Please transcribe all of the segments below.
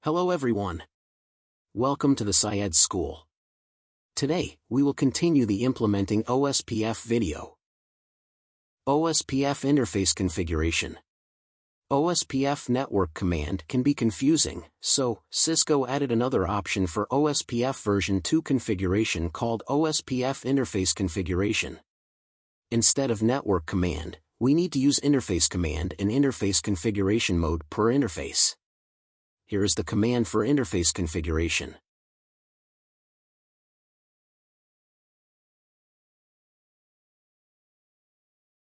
Hello everyone. Welcome to the Syed School. Today, we will continue the implementing OSPF video. OSPF interface configuration. OSPF network command can be confusing, so Cisco added another option for OSPF version 2 configuration called OSPF interface configuration. Instead of network command, we need to use interface command in interface configuration mode per interface. Here is the command for interface configuration.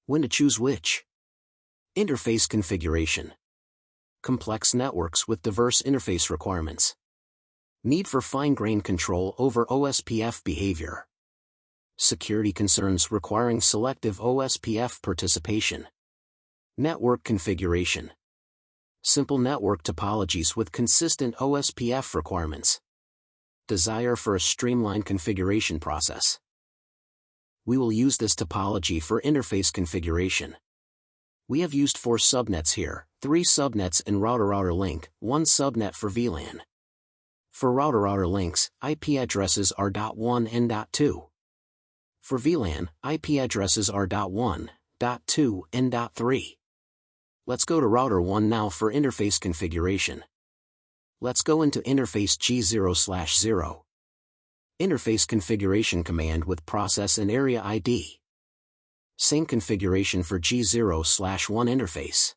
When to choose which? Interface configuration. Complex networks with diverse interface requirements. Need for fine-grained control over OSPF behavior. Security concerns requiring selective OSPF participation. Network configuration. Simple network topologies with consistent OSPF requirements. Desire for a streamlined configuration process. We will use this topology for interface configuration. We have used 4 subnets here, 3 subnets in router-router link, 1 subnet for VLAN. For router-router links, IP addresses are .1 and .2. For VLAN, IP addresses are .1, .2, and .3. Let's go to router 1 now for interface configuration. Let's go into interface G0/0. Interface configuration command with process and area ID. Same configuration for G0/1 interface.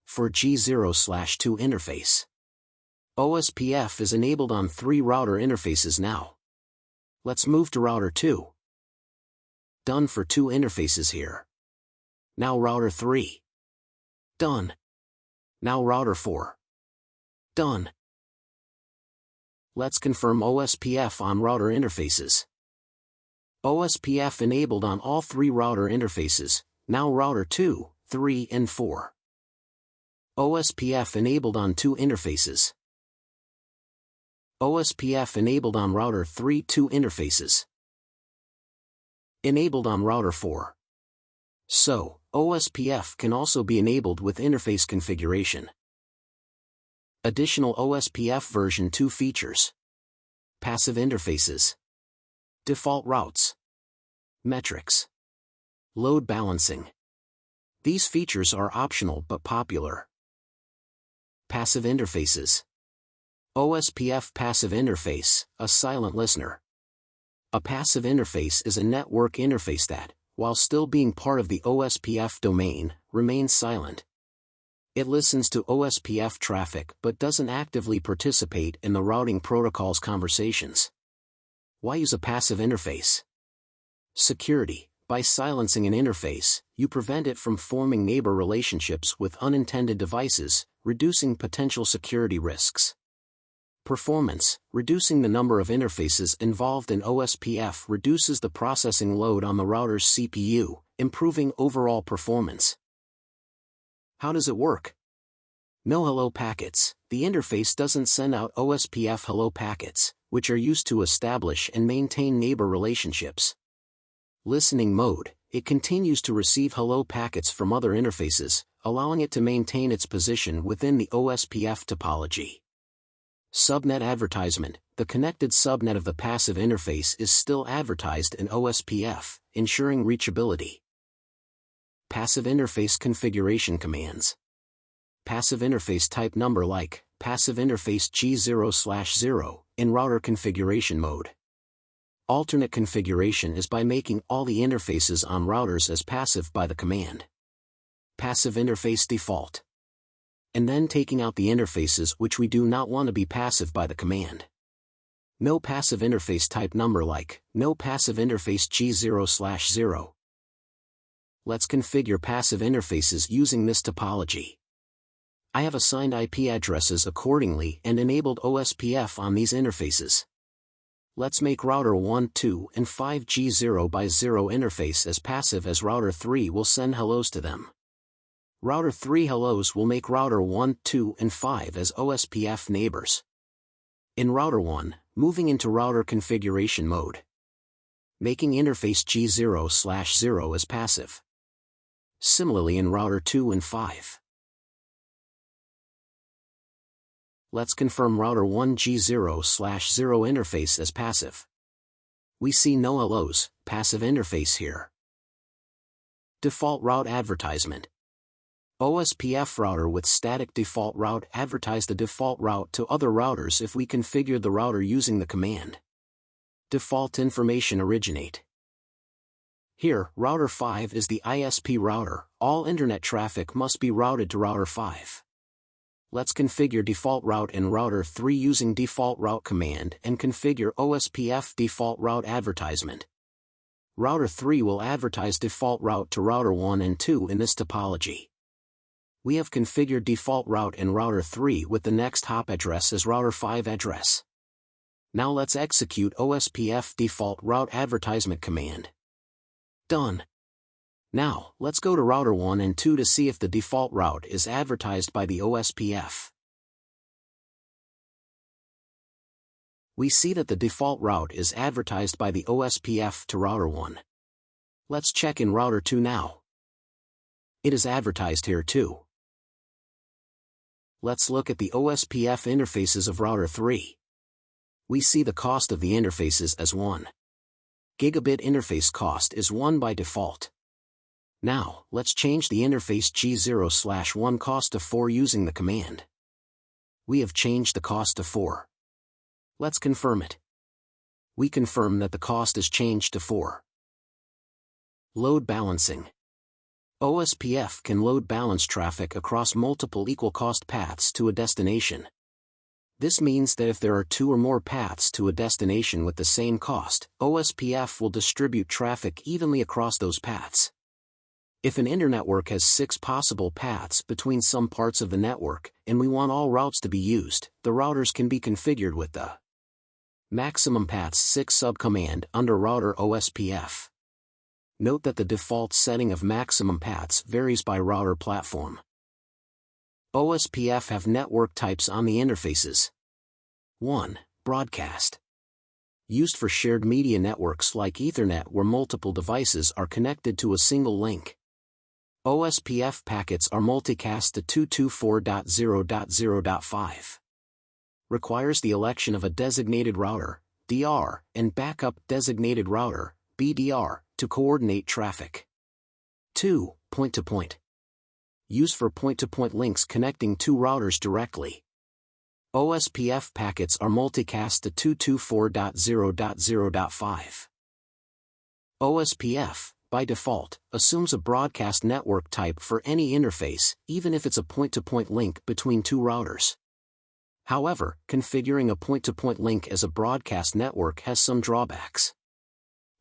For G0/2 interface, OSPF is enabled on 3 router interfaces now. Let's move to router 2. Done for 2 interfaces here. Now router 3. Done. Now router 4. Done. Let's confirm OSPF on router interfaces. OSPF enabled on all 3 router interfaces, now router 2, 3 and 4. OSPF enabled on 2 interfaces. OSPF enabled on router 3 2 interfaces. Enabled on router 4. So, OSPF can also be enabled with interface configuration. Additional OSPF version 2 features. Passive interfaces. Default routes. Metrics. Load balancing. These features are optional but popular. Passive interfaces. OSPF passive interface, a silent listener. A passive interface is a network interface that, while still being part of the OSPF domain, remains silent. It listens to OSPF traffic but doesn't actively participate in the routing protocol's conversations. Why use a passive interface? Security. By silencing an interface, you prevent it from forming neighbor relationships with unintended devices, reducing potential security risks. Performance. Reducing the number of interfaces involved in OSPF reduces the processing load on the router's CPU, improving overall performance. How does it work? No hello packets. The interface doesn't send out OSPF hello packets, which are used to establish and maintain neighbor relationships. Listening mode. It continues to receive hello packets from other interfaces, allowing it to maintain its position within the OSPF topology. Subnet advertisement. The connected subnet of the passive interface is still advertised in OSPF, ensuring reachability. Passive interface configuration commands. Passive interface type number like passive interface G0/0 in router configuration mode. Alternate configuration is by making all the interfaces on routers as passive by the command. Passive interface default. And then taking out the interfaces which we do not want to be passive by the command. No passive interface type number like no passive interface G0/0. Let's configure passive interfaces using this topology. I have assigned IP addresses accordingly and enabled OSPF on these interfaces. Let's make router 1, 2, and 5 G0/0 interface as passive as router 3 will send hellos to them. Router 3 hellos will make router 1, 2, and 5 as OSPF neighbors. In router 1, moving into router configuration mode. Making interface G0/0 as passive. Similarly in router 2 and 5. let's confirm router 1G0/0 interface as passive. We see no LOs, passive interface here. Default route advertisement. OSPF router with static default route advertise the default route to other routers if we configured the router using the command. Default information originate. Here, router 5 is the ISP router, all internet traffic must be routed to router 5. Let's configure default route in router 3 using default route command and configure OSPF default route advertisement. Router 3 will advertise default route to router 1 and 2 in this topology. We have configured default route in router 3 with the next hop address as router 5 address. Now let's execute OSPF default route advertisement command. Done. Now, let's go to router 1 and 2 to see if the default route is advertised by the OSPF. We see that the default route is advertised by the OSPF to router 1. Let's check in router 2 now. It is advertised here too. Let's look at the OSPF interfaces of router 3. We see the cost of the interfaces as 1 gigabit interface cost is 1 by default. Now, let's change the interface G0/1 cost to 4 using the command. We have changed the cost to 4. Let's confirm it. We confirm that the cost is changed to 4. Load balancing. OSPF can load balance traffic across multiple equal cost paths to a destination. This means that if there are 2 or more paths to a destination with the same cost, OSPF will distribute traffic evenly across those paths. If an internetwork has 6 possible paths between some parts of the network, and we want all routes to be used, the routers can be configured with the maximum paths 6 subcommand under router OSPF. Note that the default setting of maximum paths varies by router platform. OSPF have network types on the interfaces. 1. Broadcast. Used for shared media networks like Ethernet where multiple devices are connected to a single link. OSPF packets are multicast to 224.0.0.5. Requires the election of a designated router, DR, and backup designated router, BDR, to coordinate traffic. 2. Point-to-point. Used for point-to-point links connecting 2 routers directly. OSPF packets are multicast to 224.0.0.5. OSPF, by default, assumes a broadcast network type for any interface, even if it's a point-to-point link between 2 routers. However, configuring a point-to-point link as a broadcast network has some drawbacks.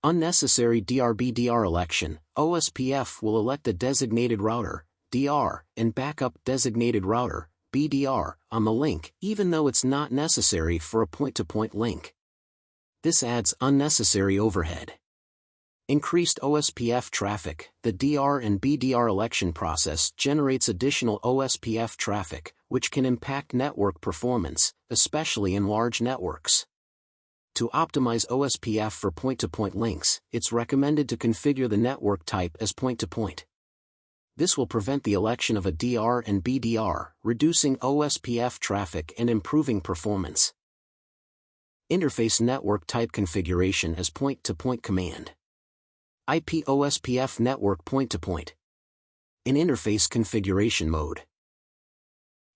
Unnecessary DR/BDR election. OSPF will elect a designated router, DR, and backup designated router, BDR, on the link, even though it's not necessary for a point-to-point link. This adds unnecessary overhead. Increased OSPF traffic. The DR and BDR election process generates additional OSPF traffic, which can impact network performance, especially in large networks. To optimize OSPF for point-to-point links, it's recommended to configure the network type as point-to-point. This will prevent the election of a DR and BDR, reducing OSPF traffic and improving performance. Interface network type configuration as point-to-point command. IP OSPF network point-to-point. In interface configuration mode.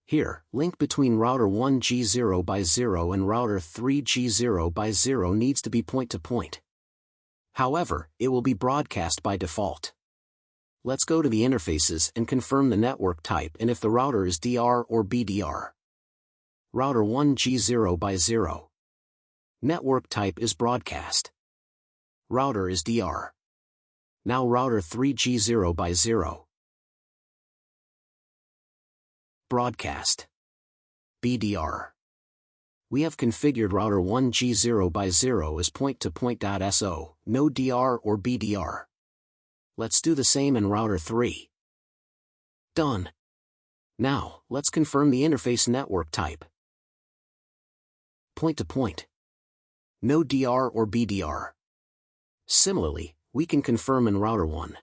Here, link between router 1G0/0 and router 3G0/0 needs to be point-to-point. However, it will be broadcast by default. Let's go to the interfaces and confirm the network type and if the router is DR or BDR. Router 1G0/0. Network type is broadcast. Router is DR. Now router 3G0/0. Broadcast. BDR. We have configured router 1G0/0 as point-to-point.so, no DR or BDR. Let's do the same in router 3. Done. Now, let's confirm the interface network type. Point-to-point. No DR or BDR. Similarly, we can confirm in router 1.